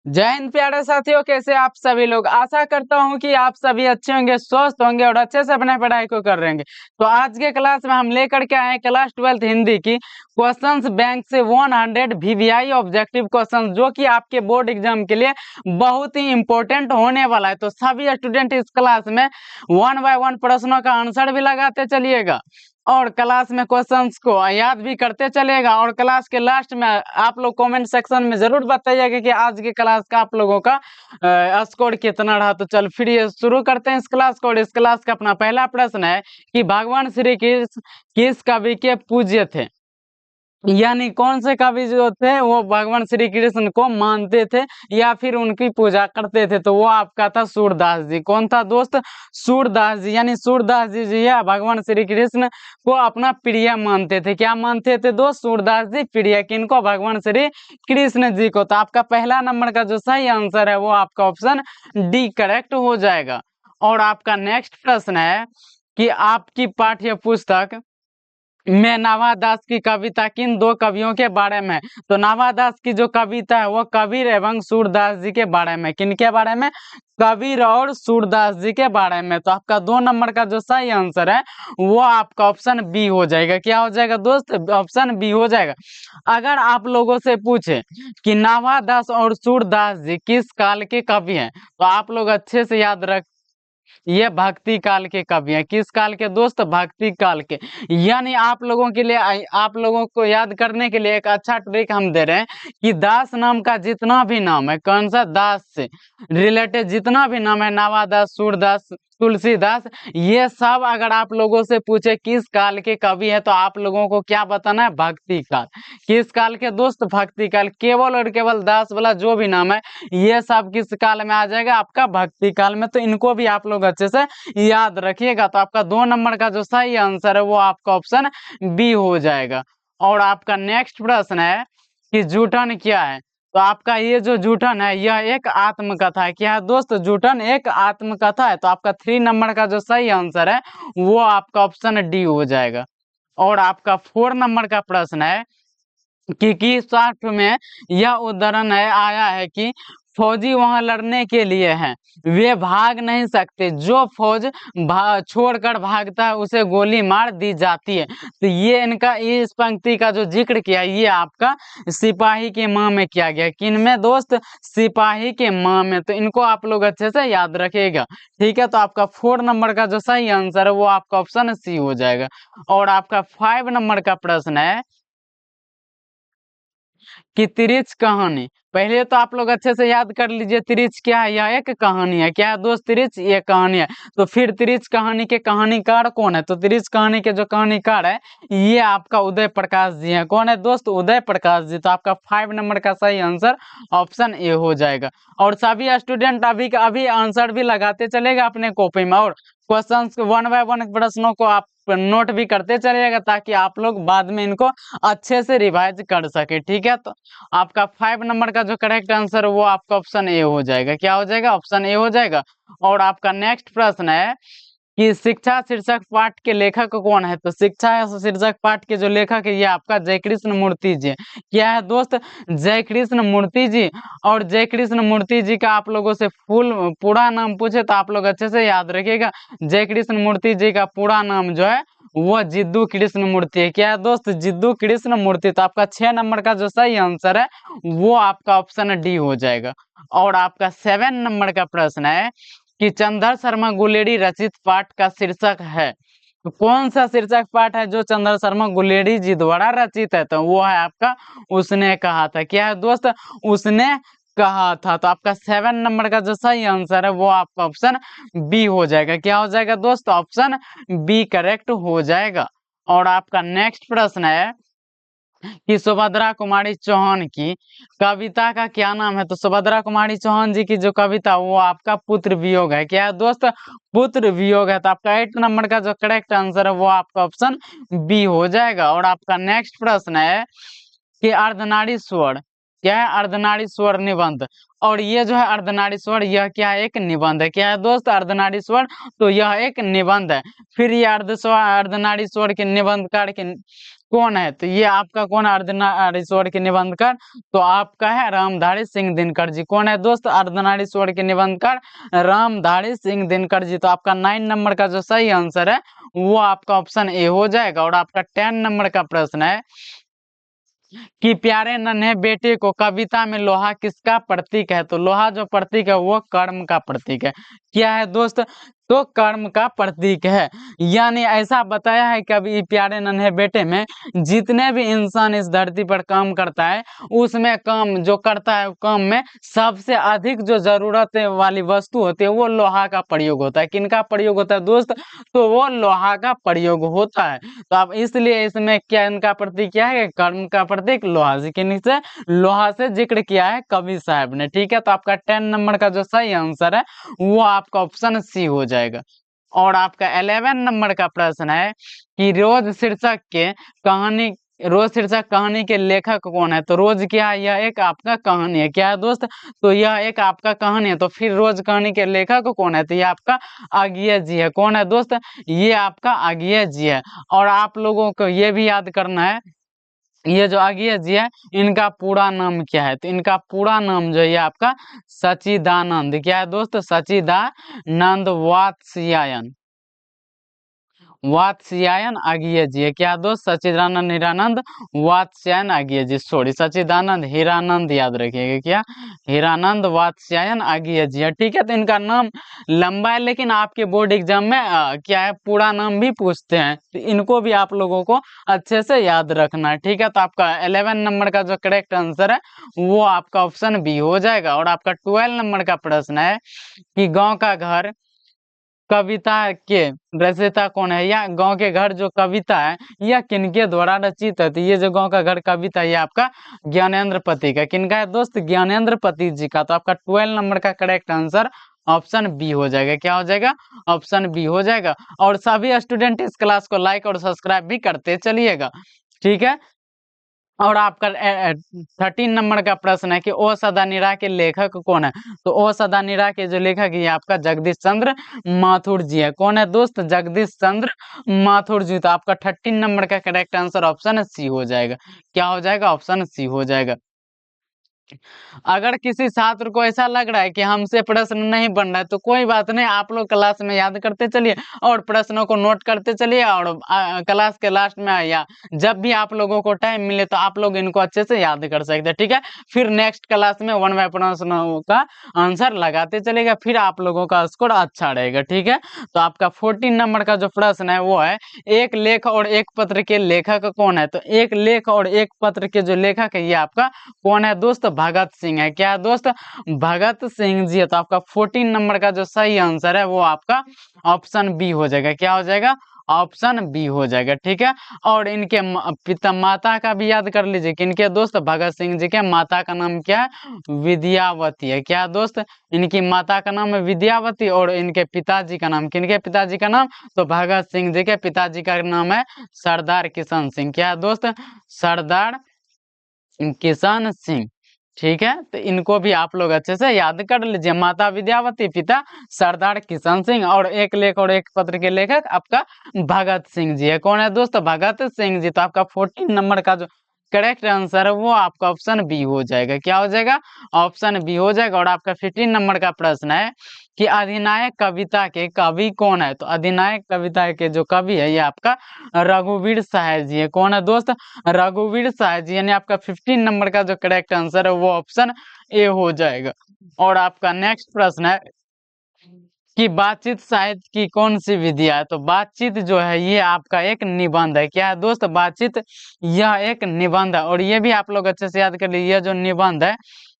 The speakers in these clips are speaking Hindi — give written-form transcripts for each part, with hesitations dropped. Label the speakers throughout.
Speaker 1: जय हिंद प्यारे साथियों, कैसे आप सभी लोग। आशा करता हूं कि आप सभी अच्छे होंगे, स्वस्थ होंगे और अच्छे से अपने पढ़ाई को कर रहे होंगे। तो आज के क्लास में हम लेकर के आए क्लास 12th हिंदी की क्वेश्चंस बैंक से 100 वीवीआई ऑब्जेक्टिव क्वेश्चंस, जो कि आपके बोर्ड एग्जाम के लिए बहुत ही इंपॉर्टेंट होने वाला है। तो सभी स्टूडेंट इस क्लास में 1 बाय 1 प्रश्नों का आंसर भी लगाते चलिएगा और क्लास में क्वेश्चंस को याद भी करते चलेगा। और क्लास के लास्ट में आप लोग कमेंट सेक्शन में जरूर बताइएगा कि आज के क्लास का आप लोगों का स्कोर कितना रहा। तो चल फिर ये शुरू करते हैं इस क्लास को। और इस क्लास का अपना पहला प्रश्न है कि भगवान श्री कृष्ण किस कवि के पूज्य थे, यानी कौन से कवि जो थे वो भगवान श्री कृष्ण को मानते थे या फिर उनकी पूजा करते थे। तो वो आपका था सूरदास जी। कौन था दोस्त? सूरदास जी। यानी सूरदास जी जो है भगवान श्री कृष्ण को अपना प्रिय मानते थे। क्या मानते थे दोस्त? सूरदास जी प्रिय किनको? भगवान श्री कृष्ण जी को। तो आपका पहला नंबर का जो सही आंसर है वो आपका ऑप्शन डी करेक्ट हो जाएगा। और आपका नेक्स्ट प्रश्न है कि आपकी पाठ्य पुस्तक में नावादास की कविता किन दो कवियों के बारे में? तो नावादास की जो कविता है वो कबीर एवं सूरदास जी के बारे में। किन के बारे में? कबीर और सूरदास जी के बारे में। तो आपका 2 नंबर का जो सही आंसर है वो आपका ऑप्शन बी हो जाएगा। क्या हो जाएगा दोस्त? ऑप्शन बी हो जाएगा। अगर आप लोगों से पूछे कि नावादास और सूरदास जी किस काल के कवि हैं, तो आप लोग अच्छे से याद रख, ये भक्ति काल के कवि हैं। किस काल के दोस्त? भक्ति काल के। यानी आप लोगों के लिए, आप लोगों को याद करने के लिए एक अच्छा ट्रिक हम दे रहे हैं कि दास नाम का जितना भी नाम है, कौन सा? दास से रिलेटेड जितना भी नाम है, नावादास, सूरदास, तुलसीदास, ये सब अगर आप लोगों से पूछे किस काल के कवि है, तो आप लोगों को क्या बताना है? भक्ति काल। किस काल के दोस्त? भक्ति काल। केवल और केवल दास वाला जो भी नाम है ये सब किस काल में आ जाएगा? आपका भक्ति काल में। तो इनको भी आप लोग अच्छे से याद रखिएगा। तो आपका 2 नंबर का जो सही आंसर है वो आपका ऑप्शन बी हो जाएगा। और आपका नेक्स्ट प्रश्न है कि जूठन क्या है? तो आपका ये जो जूठन है यह एक आत्मकथा है। क्या है दोस्त? जूठन एक आत्मकथा है। तो आपका 3 नंबर का जो सही आंसर है वो आपका ऑप्शन डी हो जाएगा। और आपका 4 नंबर का प्रश्न है कि शार्ट में यह उदाहरण है आया है कि फौजी वहां लड़ने के लिए हैं, वे भाग नहीं सकते, जो फौज छोड़कर भागता है उसे गोली मार दी जाती है। तो ये इनका इस पंक्ति का जो जिक्र किया ये आपका सिपाही के माँ में किया गया। किन में दोस्त? सिपाही के माँ में। तो इनको आप लोग अच्छे से याद रखिएगा। ठीक है। तो आपका 4 नंबर का जो सही आंसर है वो आपका ऑप्शन सी हो जाएगा। और आपका 5 नंबर का प्रश्न है कि तिरिच कहानी। पहले तो आप लोग अच्छे से याद कर लीजिए तिरिच क्या है। यह एक कहानी है। क्या है दोस्त? तिरिच ये कहानी है। तो फिर तिरिच कहानी के कहानीकार कौन है? तो तिरिच कहानी के जो कहानीकार है ये आपका उदय प्रकाश जी हैं। कौन है दोस्त? उदय प्रकाश जी। तो आपका 5 नंबर का सही आंसर ऑप्शन ए हो जाएगा। और सभी स्टूडेंट अभी का अभी आंसर भी लगाते चलेगा अपने कॉपी में, और क्वेश्चंस 1 बाय 1 प्रश्नों को आप नोट भी करते चलिएगा ताकि आप लोग बाद में इनको अच्छे से रिवाइज कर सके। ठीक है। तो आपका 5 नंबर का जो करेक्ट आंसर वो आपका ऑप्शन ए हो जाएगा। क्या हो जाएगा? ऑप्शन ए हो जाएगा। और आपका नेक्स्ट प्रश्न है कि शिक्षा शीर्षक पाठ के लेखक कौन है? तो शिक्षा शीर्षक पाठ के जो लेखक है ये आपका जय कृष्ण मूर्ति जी। क्या है दोस्त? जय कृष्ण मूर्ति जी। और जय कृष्ण मूर्ति जी का आप लोगों से फुल पूरा नाम पूछे तो आप लोग अच्छे से याद रखिएगा। जय कृष्ण मूर्ति जी का पूरा नाम जो है वो जिद्दू कृष्ण मूर्ति है। क्या है दोस्त? जिद्दू कृष्ण मूर्ति। तो आपका 6 नंबर का जो सही आंसर है वो आपका ऑप्शन डी हो जाएगा। और आपका 7 नंबर का प्रश्न है कि चंद्र शर्मा गुलेरी रचित पाठ का शीर्षक है। तो कौन सा शीर्षक पाठ है जो चंद्र शर्मा गुलेरी जी द्वारा रचित है? तो वो है आपका उसने कहा था। क्या है दोस्त? उसने कहा था। तो आपका 7 नंबर का जो सही आंसर है वो आपका ऑप्शन बी हो जाएगा। क्या हो जाएगा दोस्त? ऑप्शन बी करेक्ट हो जाएगा। और आपका नेक्स्ट प्रश्न है कि सुभद्रा कुमारी चौहान की कविता का क्या नाम है? तो सुभद्रा कुमारी चौहान जी की जो कविता वो आपका पुत्र वियोग है। क्या है दोस्त? पुत्र वियोग है। तो आपका 8 नंबर का जो करेक्ट आंसर है वो आपका ऑप्शन बी हो जाएगा। और आपका नेक्स्ट प्रश्न है कि अर्धनारीश्वर क्या है? अर्धनारीश्वर निबंध। और ये जो है अर्धनारीश्वर यह क्या है? एक निबंध है। क्या है दोस्त? अर्धनारीश्वर तो यह एक निबंध है। फिर ये अर्धनारीश्वर के निबंधकार के कौन है? तो ये आपका कौन है? अर्धनारीश्वर के निबंधकार। तो आपका है रामधारी सिंह दिनकर जी। कौन है दोस्त? अर्धनारीश्वर के निबंधकार रामधारी सिंह दिनकर जी। तो आपका 9 नंबर का जो सही आंसर है वो आपका ऑप्शन ए हो जाएगा। और आपका 10 नंबर का प्रश्न है कि प्यारे नन्हे बेटे को कविता में लोहा किसका प्रतीक है? तो लोहा जो प्रतीक है वो कर्म का प्रतीक है। क्या है दोस्त? तो कर्म का प्रतीक है। यानी ऐसा बताया है कि अभी प्यारे नन्हे बेटे में जितने भी इंसान इस धरती पर काम करता है उसमें काम जो करता है काम में सबसे अधिक जो जरूरत वाली वस्तु होती है वो लोहा का प्रयोग होता है। किनका प्रयोग होता है दोस्त? तो वो लोहा का प्रयोग होता है। तो अब इसलिए इसमें क्या इनका प्रतीक क्या है? कर्म का प्रतीक लोहा जी के नीचे लोहा से जिक्र किया है कवि साहब ने। ठीक है, तो आपका 10 नंबर का जो सही आंसर है वो आपका ऑप्शन सी हो जाएगा। और आपका 11 नंबर का प्रश्न है कि रोज शीर्षक कहानी के लेखक कौन है? तो रोज क्या है? यह एक आपका कहानी है। क्या है दोस्त? तो यह एक आपका कहानी है। तो फिर रोज कहानी के लेखक कौन है? तो ये आपका आगिया जी है। कौन है दोस्त? ये आपका आगिया जी है। और आप लोगों को ये भी याद करना है, ये जो आगिया जी है इनका पूरा नाम क्या है? तो इनका पूरा नाम जो है ये आपका सच्चिदानंद, क्या है दोस्त? सच्चिदानंद वात्स्यायन वात्स्यायन आगिया जी है। क्या दोस्त? सच्चिदानंद हीरानंद वात्स्यायन आगिया जी, सॉरी सच्चिदानंद हीरानंद याद रखिएगा। क्या? हीरानंद वात्स्यायन आगिया जी है। ठीक है, तो इनका नाम लंबा है लेकिन आपके बोर्ड एग्जाम में क्या है पूरा नाम भी पूछते हैं, तो इनको भी आप लोगों को अच्छे से याद रखना है। ठीक है, तो आपका 11 नंबर का जो करेक्ट आंसर है वो आपका ऑप्शन बी हो जाएगा। और आपका 12 नंबर का प्रश्न है कि गांव का घर कविता के रचयिता कौन है? या गांव के घर जो कविता है यह किनके द्वारा रचित है? तो ये जो गांव का घर कविता है ये आपका ज्ञानेंद्र पति का। किनका है दोस्त? ज्ञानेंद्र पति जी का। तो आपका 12 नंबर का करेक्ट आंसर ऑप्शन बी हो जाएगा। क्या हो जाएगा? ऑप्शन बी हो जाएगा। और सभी स्टूडेंट इस क्लास को लाइक और सब्सक्राइब भी करते चलिएगा। ठीक है, और आपका 13 नंबर का प्रश्न है कि ओ सदानीरा के लेखक कौन है? तो ओ सदानीरा के जो लेखक है आपका जगदीश चंद्र माथुर जी है। कौन है दोस्त? जगदीश चंद्र माथुर जी। तो आपका 13 नंबर का करेक्ट आंसर ऑप्शन सी हो जाएगा। क्या हो जाएगा? ऑप्शन सी हो जाएगा। अगर किसी छात्र को ऐसा लग रहा है कि हमसे प्रश्न नहीं बन रहा है तो कोई बात नहीं, आप लोग क्लास में याद करते चलिए और प्रश्नों को नोट करते चलिए। और क्लास के लास्ट में या जब भी आप लोगों को टाइम मिले तो आप लोग इनको अच्छे से याद कर सकते हैं। ठीक है, फिर नेक्स्ट क्लास में वन बाय प्रश्नों का आंसर लगाते चलेगा, फिर आप लोगों का स्कोर अच्छा रहेगा। ठीक है, तो आपका 14 नंबर का जो प्रश्न है वो है एक लेख और एक पत्र के लेखक कौन है? तो एक लेख और एक पत्र के जो लेखक है ये आपका कौन है दोस्त? भगत सिंह है। क्या है दोस्त? भगत सिंह जी है। तो आपका 14 नंबर का जो सही आंसर है वो आपका ऑप्शन बी हो जाएगा। क्या हो जाएगा? ऑप्शन बी हो जाएगा। ठीक है, और इनके पिता माता का भी याद कर लीजिए। किनके दोस्त? भगत सिंह जी के माता का नाम क्या है? विद्यावती है। क्या दोस्त? इनकी माता का नाम है विद्यावती और इनके पिताजी का नाम, किनके पिताजी का नाम? तो भगत सिंह जी के पिताजी का नाम है सरदार किशन सिंह। क्या है दोस्त? सरदार किशन सिंह। ठीक है, तो इनको भी आप लोग अच्छे से याद कर लीजिए। माता विद्यावती, पिता सरदार किशन सिंह और एक लेख और एक पत्र के लेखक आपका भगत सिंह जी है। कौन है दोस्त? भगत सिंह जी। तो आपका 14 नंबर का जो करेक्ट आंसर है वो आपका ऑप्शन बी हो जाएगा। क्या हो जाएगा? ऑप्शन बी हो जाएगा। और आपका 15 नंबर का प्रश्न है कि अधिनायक कविता के कवि कौन है? तो अधिनायक कविता के जो कवि है ये आपका रघुवीर सहाय जी है। कौन है दोस्त? रघुवीर सहाय जी। यानी आपका 15 नंबर का जो करेक्ट आंसर है वो ऑप्शन ए हो जाएगा। और आपका नेक्स्ट प्रश्न है कि बातचीत साहित्य की कौन सी विधिया है? तो बातचीत जो है ये आपका एक निबंध है। क्या है दोस्त? बातचीत यह एक निबंध है। और ये भी आप लोग अच्छे से याद कर लीजिए, यह जो निबंध है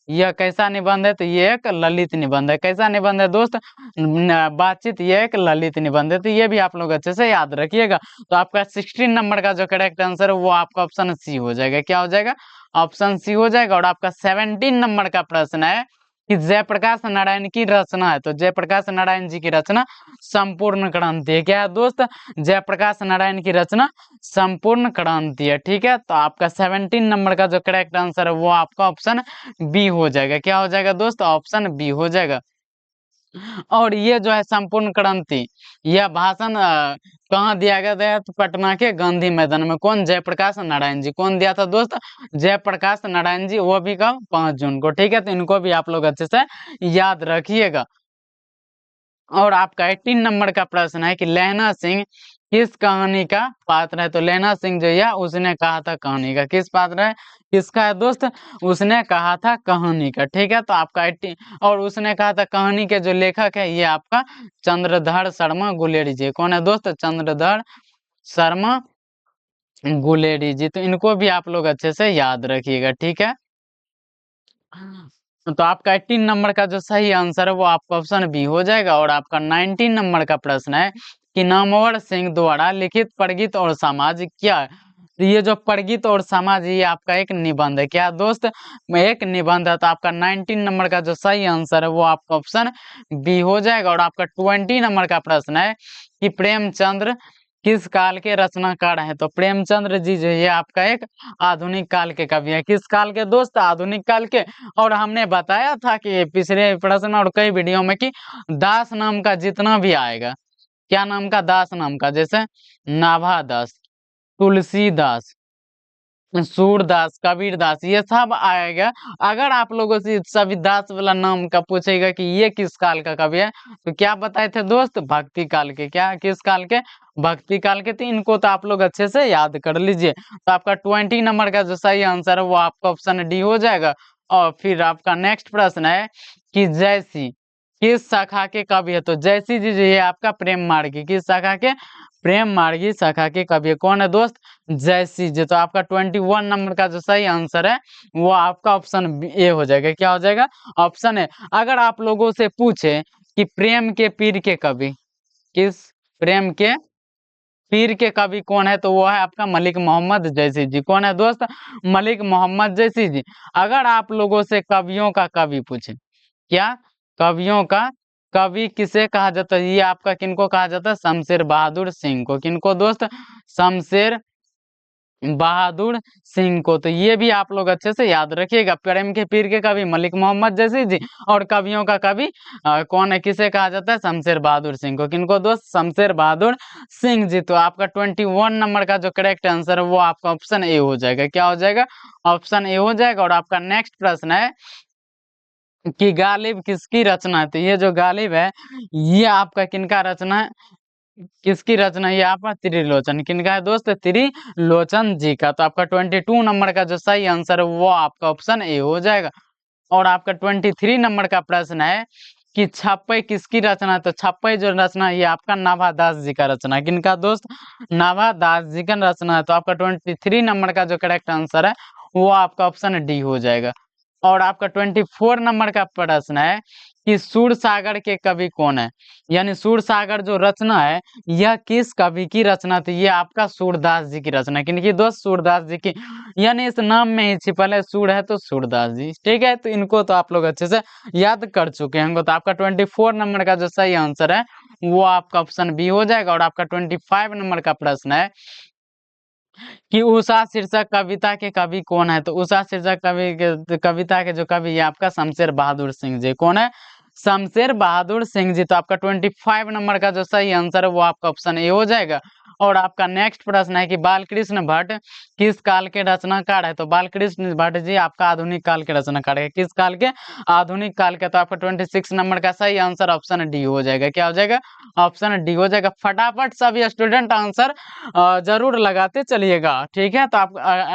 Speaker 1: यह कैसा निबंध है? तो ये एक ललित निबंध है। कैसा निबंध है दोस्त? बातचीत ये एक ललित निबंध है। तो ये भी आप लोग अच्छे से याद रखिएगा। तो आपका 16 नंबर का जो करेक्ट आंसर है वो आपका ऑप्शन सी हो जाएगा। क्या हो जाएगा? ऑप्शन सी हो जाएगा। और आपका 17 नंबर का प्रश्न है कि जयप्रकाश नारायण की रचना है। तो जयप्रकाश नारायण जी की रचना संपूर्ण क्रांति है। क्या है दोस्त? जयप्रकाश नारायण की रचना संपूर्ण क्रांति है। ठीक है, तो आपका 17 नंबर का जो करेक्ट आंसर है वो आपका ऑप्शन बी हो जाएगा। क्या हो जाएगा दोस्त? ऑप्शन बी हो जाएगा। और ये जो है संपूर्ण क्रांति, यह भाषण कहाँ दिया गया था? तो पटना के गांधी मैदान में। कौन? जयप्रकाश नारायण जी। कौन दिया था दोस्त? जयप्रकाश नारायण जी। वो भी कब? 5 जून को। ठीक है, तो इनको भी आप लोग अच्छे से याद रखिएगा। और आपका 18 नंबर का प्रश्न है कि लहना सिंह किस कहानी का पात्र है? तो लहना सिंह जो है उसने कहा था कहानी का। किस पात्र है? किसका है दोस्त? उसने कहा था कहानी का। ठीक है, तो आपका 18। और उसने कहा था कहानी के जो लेखक है ये आपका चंद्रधर शर्मा गुलेरी जी। कौन है दोस्त? चंद्रधर शर्मा गुलेरी जी। तो इनको भी आप लोग अच्छे से याद रखिएगा। ठीक है, तो आपका 18 नंबर का जो सही आंसर है वो आपका ऑप्शन बी हो जाएगा। और आपका 19 नंबर का प्रश्न है कि नामवर सिंह द्वारा लिखित प्रगीत और समाज क्या है? तो ये जो प्रगीत और समाज ये आपका एक निबंध है। क्या दोस्त? एक निबंध है। तो आपका 19 नंबर का जो सही आंसर है वो आपका ऑप्शन बी हो जाएगा। और आपका 20 नंबर का प्रश्न है कि प्रेमचंद्र किस काल के रचनाकार हैं? तो प्रेमचंद्र जी जो ये आपका एक आधुनिक काल के कवि है। किस काल के दोस्त? आधुनिक काल के। और हमने बताया था कि पिछले प्रश्न और कई वीडियो में कि दास नाम का जितना भी आएगा, क्या नाम का? दास नाम का, जैसे नाभा दास, तुलसीदास, सूरदास, कबीरदास, ये सब आएगा। अगर आप लोगों से सभी दास वाला नाम का पूछेगा कि ये किस काल का कवि है, तो क्या बताए थे दोस्त? भक्ति काल के। क्या? किस काल के? भक्ति काल के। तो इनको तो आप लोग अच्छे से याद कर लीजिए। तो आपका 20 नंबर का जो सही आंसर है वो आपका ऑप्शन डी हो जाएगा। और फिर आपका नेक्स्ट प्रश्न है कि जयसी किस शाखा के कवि है? तो जयसी जी जो है आपका प्रेम मार्गी। किस शाखा के? प्रेम मार्गी शाखा के कवि है। कौन है दोस्त? जैसी जी। तो आपका 21 नंबर का जो सही आंसर है वो आपका ऑप्शन ए हो जाएगा। क्या हो जाएगा? ऑप्शन है। अगर आप लोगों से पूछे कि प्रेम के पीर के कवि, किस प्रेम के पीर के कवि कौन है? तो वो है आपका मलिक मोहम्मद जैसी जी। कौन है दोस्त? मलिक मोहम्मद जैसी जी। अगर आप लोगों से कवियों का कवि पूछे, क्या? कवियों का कवि किसे कहा जाता है? ये आपका किनको कहा जाता है? शमशेर बहादुर सिंह को। किनको दोस्त? शमशेर बहादुर सिंह को। तो ये भी आप लोग अच्छे से याद रखिएगा। प्रेम के पीर के कवि मलिक मोहम्मद जैसी जी। और कवियों का कवि कौन है? किसे कहा जाता है? शमशेर बहादुर सिंह को। किनको दोस्त? शमशेर बहादुर सिंह जी। तो आपका 21 नंबर का जो करेक्ट आंसर है वो आपका ऑप्शन ए हो जाएगा। क्या हो जाएगा? ऑप्शन ए हो जाएगा। और आपका नेक्स्ट प्रश्न है कि गालिब किसकी रचना है? तो ये जो गालिब है ये आपका किनका रचना है? किसकी रचना? ये आपका त्रिलोचन। किनका है दोस्त? त्रिलोचन जी का। तो आपका 22 नंबर का जो सही आंसर है वो आपका ऑप्शन ए हो जाएगा। और आपका 23 नंबर का प्रश्न है कि छप्पई किसकी रचना है? तो छप्पई जो रचना है ये आपका नाभादास जी का रचना है। किनका दोस्त? नाभादास जी का रचना है। तो आपका 23 नंबर का जो करेक्ट आंसर है वो आपका ऑप्शन डी हो जाएगा। और आपका 24 नंबर का प्रश्न है कि सूर सागर के कवि कौन है? यानी सूर सागर जो रचना है यह किस कवि की रचना थी? ये आपका सूरदास जी की रचना। किनकी दोस्त? सूरदास जी की। यानी इस नाम में ही छिपल है सूर है तो सूरदास जी। ठीक है, तो इनको तो आप लोग अच्छे से याद कर चुके होंगे। तो आपका 24 नंबर का जो सही आंसर है वो आपका ऑप्शन बी हो जाएगा। और आपका 25 नंबर का प्रश्न है कि उषा शीर्षक कविता के कवि कौन है? तो उषा शीर्षक कविता के जो कवि है आपका शमशेर बहादुर सिंह जी। कौन है? शमशेर बहादुर सिंह जी। तो आपका 25 नंबर का जो सही आंसर है वो आपका ऑप्शन ए हो जाएगा। और आपका नेक्स्ट प्रश्न है कि बालकृष्ण भट्ट किस काल के रचनाकार है? तो बालकृष्ण भट्ट जी आपका आधुनिक काल के रचनाकार है। किस काल के? आधुनिक काल के। तो आपका 26 नंबर का सही आंसर ऑप्शन डी हो जाएगा। क्या हो जाएगा? ऑप्शन डी हो जाएगा। फटाफट सभी स्टूडेंट आंसर जरूर लगाते चलिएगा। ठीक है, तो आप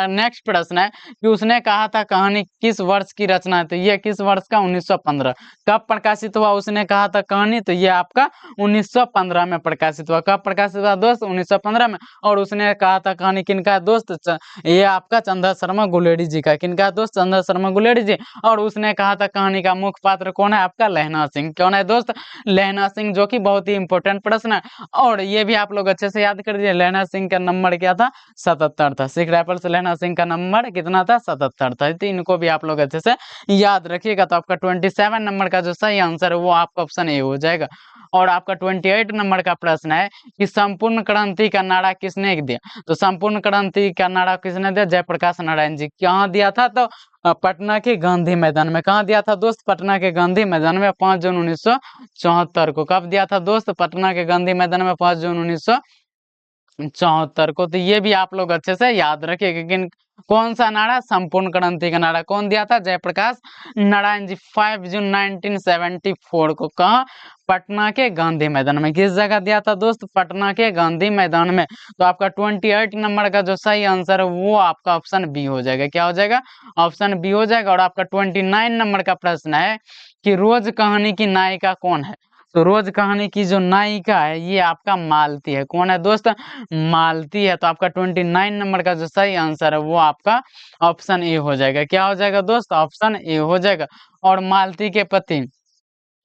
Speaker 1: नेक्स्ट प्रश्न है कि उसने कहा था कहानी किस वर्ष की रचना है? तो ये किस वर्ष का? 1915। कब प्रकाशित हुआ उसने कहा था कहानी? तो ये आपका 1915 में प्रकाशित हुआ। कब प्रकाशित हुआ दोस्त? 1915 में। और उसने कहा था कहानी किनका दोस्त? ये आपका चंद्र शर्मा गुलेरी जी का। किनका दोस्त? चंद्र शर्मा गुलेरी जी। और उसने कहा था कहानी का मुख्य पात्र कौन है? आपका लहना सिंह। कौन है दोस्त? लहना सिंह, जो कि बहुत ही इंपॉर्टेंट प्रश्न है। और ये भी आप लोग अच्छे से याद कर दीजिए। लहना सिंह का नंबर क्या था? 77 था। सिख राइफल्स लहना सिंह का नंबर कितना था? 77 था। तो इनको भी आप लोग अच्छे से याद रखिएगा। तो आपका 27 नंबर का जो सही आंसर है वो आपका ऑप्शन ए हो जाएगा। और आपका 28 नंबर का प्रश्न है कि संपूर्ण क्रांति क्रांति का नारा किसने दिया? तो संपूर्ण क्रांति का नारा किसने दिया? जयप्रकाश नारायण जी। कहाँ दिया था? तो पटना के गांधी मैदान में। कहाँ दिया था दोस्त? पटना के गांधी मैदान में 5 जून 1974 को। कब दिया था दोस्त? पटना के गांधी मैदान में 5 जून 1974 को। तो ये भी आप लोग अच्छे से याद रखिए। लेकिन कौन सा नारा? संपूर्ण क्रांति का नारा कौन दिया था? जयप्रकाश नारायण जी। 5 जून 1974 को। कहा? पटना के गांधी मैदान में। किस जगह दिया था दोस्त? पटना के गांधी मैदान में। तो आपका 28 नंबर का जो सही आंसर है वो आपका ऑप्शन बी हो जाएगा। क्या हो जाएगा? ऑप्शन बी हो जाएगा। और आपका 29 नंबर का प्रश्न है कि रोज कहानी की नायिका कौन है? तो रोज कहानी की जो नायिका है ये आपका मालती है। कौन है दोस्त? मालती है। तो आपका 29 नंबर का जो सही आंसर है वो आपका ऑप्शन ए हो जाएगा। क्या हो जाएगा दोस्त? ऑप्शन ए हो जाएगा। और मालती के पति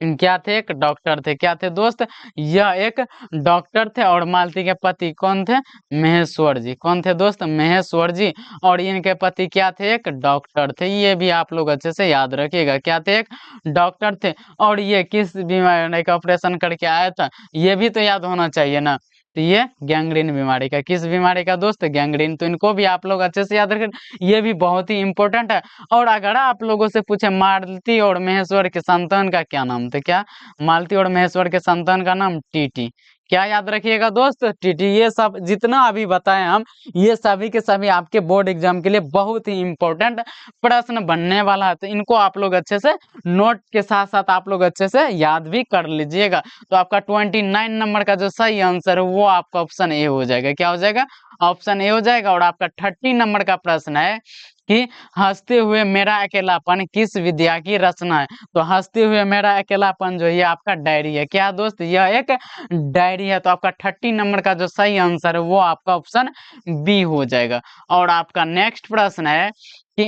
Speaker 1: क्या थे? एक डॉक्टर थे। क्या थे दोस्त? यह एक डॉक्टर थे। और मालती के पति कौन थे? महेश्वर जी। कौन थे दोस्त? महेश्वर जी। और इनके पति क्या थे? एक डॉक्टर थे। ये भी आप लोग अच्छे से याद रखिएगा। क्या थे? एक डॉक्टर थे। और ये किस बीमारी का ऑपरेशन करके आया था? ये भी तो याद होना चाहिए ना। तो ये गैंग्रीन बीमारी का। किस बीमारी का दोस्त? गैंग्रीन। तो इनको भी आप लोग अच्छे से याद रखें। ये भी बहुत ही इंपॉर्टेंट है। और अगर आप लोगों से पूछे मालती और महेश्वर के संतान का क्या नाम? तो क्या? मालती और महेश्वर के संतान का नाम टीटी। क्या याद रखिएगा दोस्त? टीटी। ये सब जितना अभी बताए हम, ये सभी के सभी आपके बोर्ड एग्जाम के लिए बहुत ही इंपॉर्टेंट प्रश्न बनने वाला है। तो इनको आप लोग अच्छे से नोट के साथ साथ आप लोग अच्छे से याद भी कर लीजिएगा। तो आपका 29 नंबर का जो सही आंसर है वो आपका ऑप्शन ए हो जाएगा। क्या हो जाएगा? ऑप्शन ए हो जाएगा। और आपका 30 नंबर का प्रश्न है कि हंसते हुए मेरा अकेलापन किस विद्या की रचना है? तो हंसते हुए मेरा अकेलापन जो ये आपका डायरी है। क्या दोस्त? यह एक डायरी है। तो आपका 30 नंबर का जो सही आंसर है वो आपका ऑप्शन बी हो जाएगा। और आपका नेक्स्ट प्रश्न है कि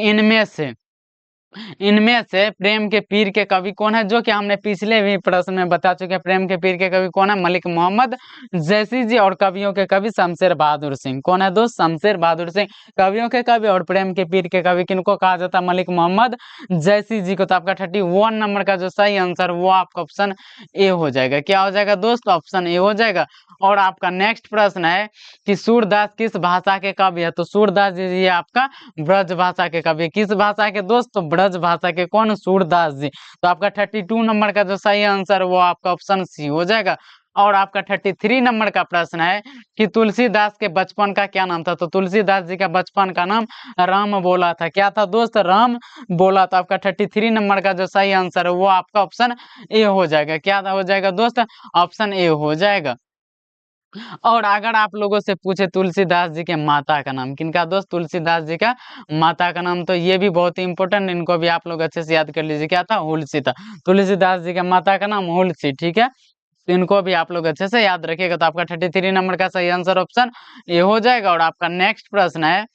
Speaker 1: इनमें से प्रेम के पीर के कवि कौन है? जो कि हमने पिछले भी प्रश्न में बता चुके हैं। प्रेम के पीर के कवि कौन है? मलिक मोहम्मद जैसी जी। और कवियों के कवि शमशेर बहादुर सिंह। कौन है दोस्त? शमशेर बहादुर सिंह कवियों के कवि। और प्रेम के पीर के कवि किनको कहा जाता है? मलिक मोहम्मद जैसी जी को। तो आपका 31 नंबर का जो सही आंसर वो आपका ऑप्शन ए हो जाएगा। क्या हो जाएगा दोस्त? ऑप्शन ए हो जाएगा। और आपका नेक्स्ट प्रश्न है कि सूरदास किस भाषा के कवि है? तो सूरदास जी ये आपका ब्रज भाषा के कवि। किस भाषा के दोस्त? तो ब्रज भाषा के। कौन? सूरदास जी। तो आपका 32 नंबर का जो सही आंसर वो आपका ऑप्शन सी हो जाएगा। और आपका 33 नंबर का प्रश्न है कि तुलसीदास के बचपन का क्या नाम था? तो तुलसीदास जी का बचपन का नाम राम बोला था। क्या था दोस्त? राम बोला। तो आपका 33 नंबर का जो सही आंसर है वो आपका ऑप्शन ए हो जाएगा। क्या हो जाएगा दोस्त? ऑप्शन ए हो जाएगा। और अगर आप लोगों से पूछे तुलसीदास जी के माता का नाम, किनका दोस्त? तुलसीदास जी का माता का नाम। तो ये भी बहुत ही इंपॉर्टेंट, इनको भी आप लोग अच्छे से याद कर लीजिए। क्या था? हुलसी था। तुलसीदास जी के माता का नाम हुलसी। ठीक है, तो इनको भी आप लोग अच्छे से याद रखिएगा। तो आपका 33 नंबर का सही आंसर ऑप्शन ये हो जाएगा। और आपका नेक्स्ट प्रश्न है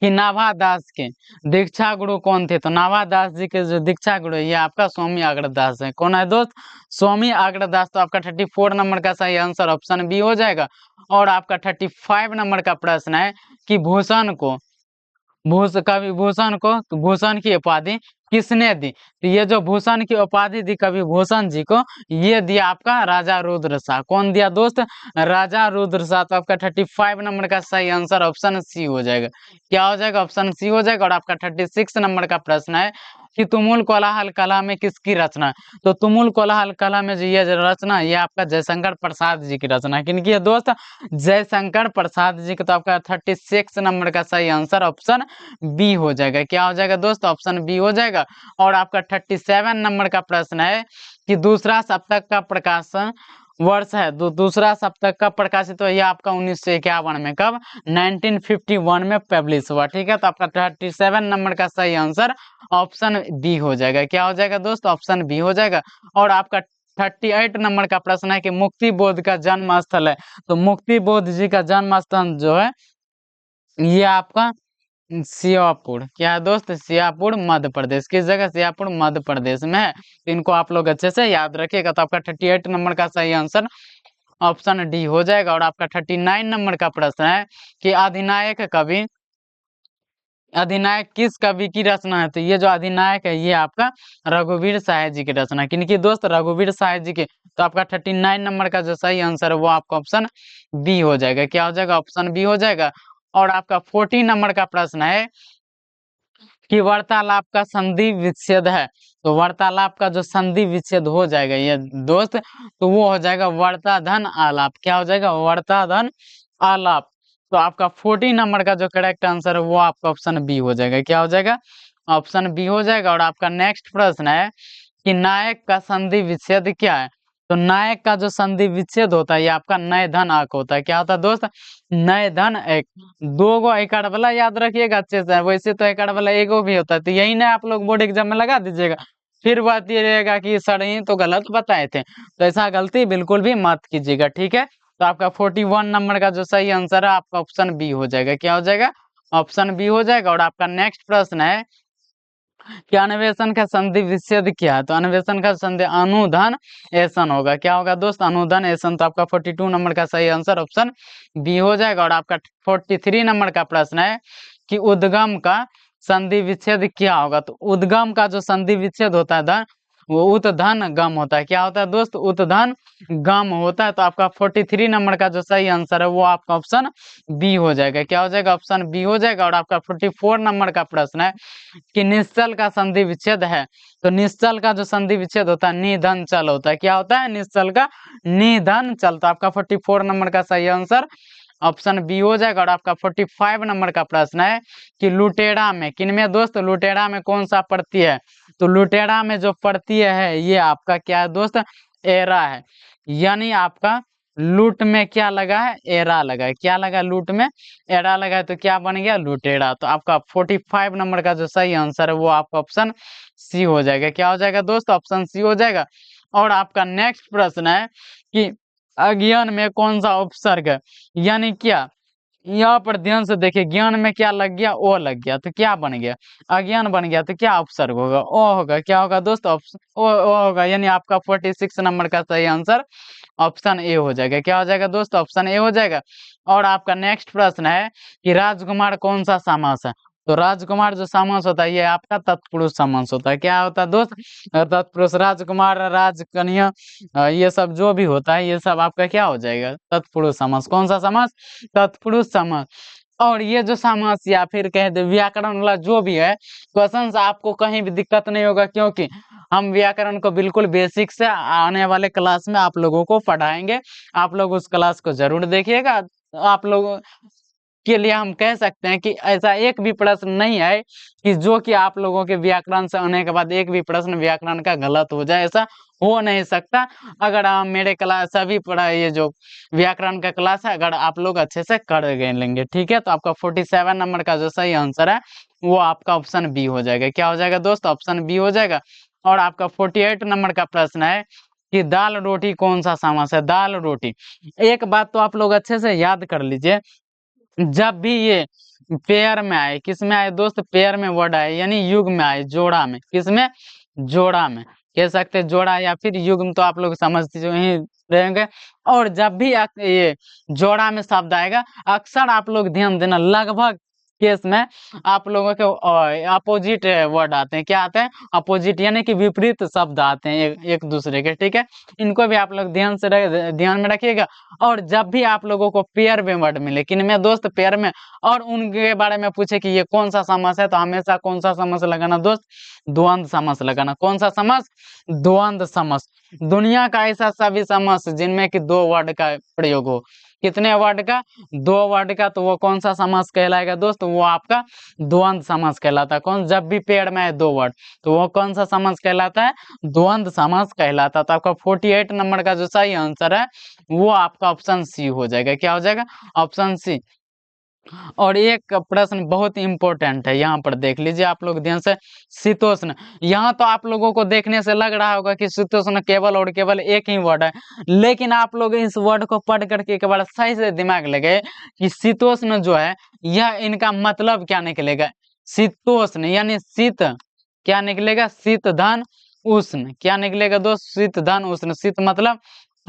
Speaker 1: कि नाभादास के दीक्षा गुरु कौन थे? तो नाभादास जी के जो दीक्षा गुरु है ये आपका स्वामी अग्रदास है। कौन है दोस्त? स्वामी अग्रदास। तो आपका 34 नंबर का सही आंसर ऑप्शन बी हो जाएगा। और आपका 35 नंबर का प्रश्न है कि भूषण को कवि भूषण को भूषण की उपाधि किसने दी? तो ये जो भूषण की उपाधि दी कवि भूषण जी को, ये दिया आपका राजा रुद्र शाह। कौन दिया दोस्त? राजा रुद्र शाह। तो आपका 35 नंबर का सही आंसर ऑप्शन सी हो जाएगा। क्या हो जाएगा? ऑप्शन सी हो जाएगा। और आपका 36 नंबर का प्रश्न है कि तुमुल कोलाहल कला में किसकी रचना है? तो तुमुल कोलाहल कला में जो ये रचना ये आपका जयशंकर प्रसाद जी की रचना है। किनकी है दोस्त? जयशंकर प्रसाद जी की। तो आपका 36 नंबर का सही आंसर ऑप्शन बी हो जाएगा। क्या हो जाएगा दोस्त? ऑप्शन बी हो जाएगा। और आपका 37 नंबर का प्रश्न है कि दूसरा सप्तक का प्रकाशन वर्ष है। दूसरा सप्तक का प्रकाशित हुआ, यह आपका 1951 में। कब? 1951 में पब्लिश हुआ। ठीक है, तो आपका 37 नंबर का सही आंसर ऑप्शन बी हो जाएगा। क्या हो जाएगा दोस्त? ऑप्शन बी हो जाएगा। और आपका 38 नंबर का प्रश्न है कि मुक्ति बोध का जन्म स्थल है। तो मुक्ति बोध जी का जन्म स्थल जो है ये आपका सियापुर। क्या है दोस्त? सियापुर मध्य प्रदेश। किस जगह? सियापुर मध्य प्रदेश में है। तो इनको आप लोग अच्छे से याद रखिएगा। तो आपका 38 नंबर का सही आंसर ऑप्शन डी हो जाएगा। और आपका 39 नंबर का प्रश्न है कि अधिनायक कवि अधिनायक किस कवि की रचना है? तो ये जो अधिनायक है ये आपका रघुवीर साय जी की रचना, किनकी दोस्त? रघुवीर साय जी के। तो आपका 39 नंबर का जो सही आंसर है वो आपका ऑप्शन बी हो जाएगा। क्या हो जाएगा? ऑप्शन बी हो जाएगा। और आपका 14 नंबर का प्रश्न है कि वार्तालाप का संधि विच्छेद है। तो वार्तालाप का जो संधि विच्छेद हो जाएगा ये दोस्त, तो वो हो जाएगा वार्ता धन आलाप। क्या हो जाएगा? वार्ता धन आलाप। तो आपका 14 नंबर का जो करेक्ट आंसर है वो आपका ऑप्शन बी हो जाएगा। क्या हो जाएगा? ऑप्शन बी हो जाएगा। और आपका नेक्स्ट प्रश्न है कि नायक का संधि विच्छेद क्या है? तो नायक का जो संधि विच्छेद होता है ये आपका नय धन आक होता है। क्या होता है दोस्त? नय धन एक। दो गो एकड़ वाला याद रखिएगा अच्छे से, वैसे तो एकड़ वाला एगो भी होता है, तो यही ना आप लोग बोर्ड एग्जाम में लगा दीजिएगा। फिर बात ये रहेगा कि सर ही तो गलत बताए थे, तो ऐसा गलती बिल्कुल भी मत कीजिएगा, ठीक है। तो आपका 41 नंबर का जो सही आंसर है आपका ऑप्शन बी हो जाएगा। क्या हो जाएगा? ऑप्शन बी हो जाएगा। और आपका नेक्स्ट प्रश्न है कि अन्वेषण का संधि विच्छेद क्या है? तो अन्वेषण का संधि अनुधन एसन होगा। क्या होगा दोस्त? अनुधन एसन। तो आपका 42 नंबर का सही आंसर ऑप्शन बी हो जाएगा। और आपका 43 नंबर का प्रश्न है कि उद्गम का संधि विच्छेद क्या होगा? तो उद्गम का जो संधि विच्छेद होता है धन, वो उत्धन गम होता है। क्या होता है दोस्त? उत्धन गम होता है। तो आपका 43 नंबर का जो सही आंसर है वो आपका ऑप्शन बी हो जाएगा। क्या हो जाएगा? ऑप्शन बी हो जाएगा। और आपका 44 नंबर का प्रश्न है कि निश्चल का संधि विच्छेद है। तो निश्चल का जो संधि विच्छेद होता है निधन चल होता है। क्या होता है? निश्चल का निधन चल। तो आपका 44 नंबर का सही आंसर ऑप्शन बी हो जाएगा। और आपका 45 नंबर का प्रश्न है कि लुटेरा में किनमें दोस्त? लुटेरा में कौन सा पड़ती है? तो लुटेरा में जो पड़ती है ये आपका क्या है दोस्त? एरा है। यानी आपका लूट में क्या लगा है? एरा लगा है। क्या लगा? लूट में एरा लगा है, तो क्या बन गया? लुटेरा। तो आपका 45 नंबर का जो सही आंसर है वो आपका ऑप्शन सी हो जाएगा। क्या हो जाएगा दोस्त? ऑप्शन सी हो जाएगा। और आपका नेक्स्ट प्रश्न है कि अज्ञान में कौन सा उपसर्ग है? यानी क्या? यहाँ पर ध्यान से देखिए, ज्ञान में क्या लग गया? ओ लग गया, तो क्या बन गया? अज्ञान बन गया, तो क्या उपसर्ग होगा? ओ होगा। क्या होगा दोस्त? ओ होगा। यानी आपका 46 नंबर का सही आंसर ऑप्शन ए हो जाएगा। क्या हो जाएगा दोस्त? ऑप्शन ए हो जाएगा। और आपका नेक्स्ट प्रश्न है कि राजकुमार कौन सा समास है? तो राजकुमार जो समास होता है ये आपका तत्पुरुष समास होता है। क्या होता है दोस्त? तत्पुरुष। राजकुमार, राजकन्या, ये सब जो भी होता है ये सब आपका क्या हो जाएगा? तत्पुरुष समास। कौन सा समास? तत्पुरुष समास। और ये जो समास या फिर कह दे व्याकरण वाला जो भी है क्वेश्चन, आपको कहीं भी दिक्कत नहीं होगा, क्योंकि हम व्याकरण को बिल्कुल बेसिक से आने वाले क्लास में आप लोगों को पढ़ाएंगे। आप लोग उस क्लास को जरूर देखिएगा। आप लोगों के लिए हम कह सकते हैं कि ऐसा एक भी प्रश्न नहीं है कि जो कि आप लोगों के व्याकरण से आने के बाद एक भी प्रश्न व्याकरण का गलत हो जाए, ऐसा हो नहीं सकता। अगर हम मेरे क्लास सभी पढ़ा ये जो व्याकरण का क्लास है अगर आप लोग अच्छे से कर गए लेंगे, ठीक है। तो आपका 47 नंबर का जो सही आंसर है वो आपका ऑप्शन बी हो जाएगा। क्या हो जाएगा दोस्त? ऑप्शन बी हो जाएगा। और आपका 48 नंबर का प्रश्न है कि दाल रोटी कौन सा समास है? दाल रोटी। एक बात तो आप लोग अच्छे से याद कर लीजिए, जब भी ये पेयर में आए, किस में आए दोस्त? पेयर में वर्ड आए, यानी युग में आए, जोड़ा में। किस में? जोड़ा में कह सकते हैं, जोड़ा या फिर युग्म, तो आप लोग समझ ही रहेंगे। और जब भी ये जोड़ा में शब्द आएगा, अक्सर आप लोग ध्यान देना, लगभग केस में आप लोगों के अपोजिट वर्ड आते हैं। क्या आते हैं? अपोजिट, यानी कि विपरीत शब्द आते हैं एक दूसरे के, ठीक है। इनको भी आप लोग ध्यान से ध्यान में रखिएगा। और जब भी आप लोगों को पेयर में वर्ड मिले, किन में दोस्त? पेयर में, और उनके बारे में पूछे कि ये कौन सा समास है, तो हमेशा कौन सा समास लगाना दोस्त? द्वंद्व समास लगाना। कौन सा समास? द्वंद्व समास। दुनिया का ऐसा सभी समास जिनमें कि दो वर्ड का प्रयोग हो। कितने वर्ड का? दो वर्ड का। तो वो कौन सा समास कहलाएगा दोस्त? वो आपका द्वंद्व समास कहलाता है। कौन? जब भी पेड़ में है दो वर्ड, तो वो कौन सा समास कहलाता है? द्वंद्व समास कहलाता है। तो आपका 48 नंबर का जो सही आंसर है वो आपका ऑप्शन सी हो जाएगा। क्या हो जाएगा? Option C. और एक प्रश्न बहुत इंपॉर्टेंट है, यहाँ पर देख लीजिए आप लोग ध्यान से। शीतोष्ण, यहाँ तो आप लोगों को देखने से लग रहा होगा कि शीतोष्ण केवल और केवल एक ही वर्ड है, लेकिन आप लोग इस वर्ड को पढ़ करके एक बार सही से दिमाग लगे कि शीतोष्ण जो है यह इनका मतलब क्या निकलेगा? शीतोष्ण यानी शीत, क्या निकलेगा? शीत धन उष्ण। क्या निकलेगा दोस्त? शीत धन उष्ण। शीत मतलब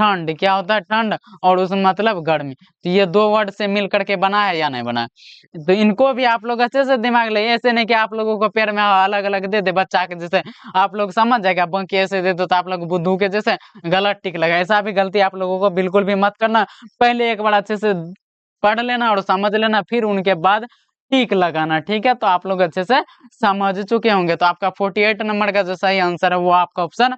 Speaker 1: ठंड, क्या होता है ठंड, और उस मतलब गर्मी। तो ये दो वर्ड से मिल करके बना है या नहीं बना है? तो इनको भी आप लोग अच्छे से दिमाग ले, ऐसे नहीं कि आप लोगों को पेड़ में अलग अलग दे दे बच्चा के जैसे, आप लोग समझ जाएगा बंकी ऐसे दे दो तो आप लोग बुद्धू के जैसे गलत टिक लगा। ऐसा भी गलती आप लोगों को बिल्कुल भी मत करना। पहले एक बार अच्छे से पढ़ लेना और समझ लेना, फिर उनके बाद टिक लगाना, ठीक है? तो आप लोग अच्छे से समझ चुके होंगे। तो आपका 48 नंबर का जो सही आंसर है वो आपका ऑप्शन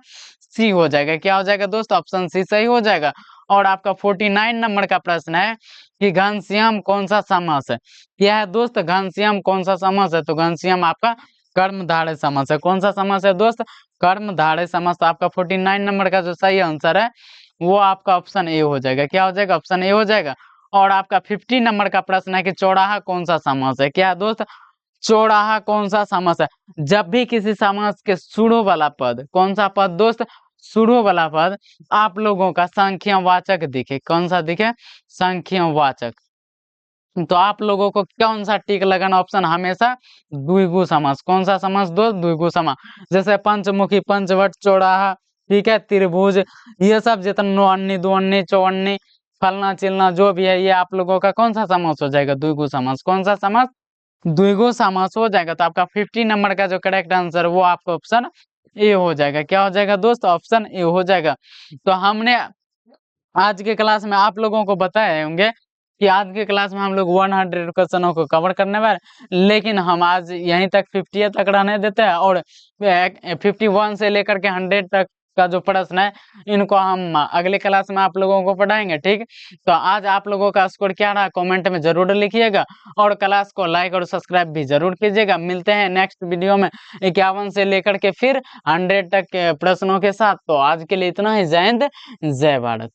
Speaker 1: सी हो जाएगा। क्या हो जाएगा दोस्त? ऑप्शन सी सही हो जाएगा। और आपका 49 नंबर का प्रश्न है कि घनश्याम कौन सा समास है? क्या है दोस्त? घनश्याम कौन सा समास है? तो घनश्याम आपका कर्मधारय समास है। कौन सा समास है दोस्त? कर्मधारय समास। तो आपका 49 नंबर का जो सही आंसर है वो आपका ऑप्शन ए हो जाएगा। क्या हो जाएगा? ऑप्शन ए हो जाएगा। और आपका 50 नंबर का प्रश्न है कि चौराहा कौन सा समास है? क्या है दोस्त? चौराहा कौन सा समास है? जब भी किसी समास के शुरू वाला पद, कौन सा पद दोस्त? शुरू वाला पद आप लोगों का संख्यावाचक दिखे, कौन सा दिखे? संख्यावाचक। तो आप लोगों को कौन सा टिक लगाना? ऑप्शन हमेशा द्विगु समास। कौन सा समास दोस्त? द्विगु समास। जैसे पंचमुखी, पंचवट, चौराहा, ठीक है, त्रिभुज, ये सब जितना नौअन्नी, दुअन्नी, चौअन्नी, फलना चिलना जो भी है, ये आप लोगों का कौन सा समास हो जाएगा? द्विगु समास। कौन सा समास? द्विगु समास हो जाएगा। तो आपका 50 नंबर का जो करेक्ट आंसर वो आपका ऑप्शन ए हो जाएगा। क्या हो जाएगा दोस्त? ऑप्शन ए हो जाएगा। तो हमने आज के क्लास में आप लोगों को बताए होंगे कि आज के क्लास में हम लोग 100 क्वेश्चनों को कवर करने वाले, लेकिन हम आज यहीं तक 50 तक रहने देते हैं, और 51 से लेकर के 100 तक का जो प्रश्न है इनको हम अगले क्लास में आप लोगों को पढ़ाएंगे, ठीक? तो आज आप लोगों का स्कोर क्या रहा कमेंट में जरूर लिखिएगा, और क्लास को लाइक और सब्सक्राइब भी जरूर कीजिएगा। मिलते हैं नेक्स्ट वीडियो में 51 से लेकर के फिर 100 तक के प्रश्नों के साथ। तो आज के लिए इतना ही। जय हिंद, जय भारत।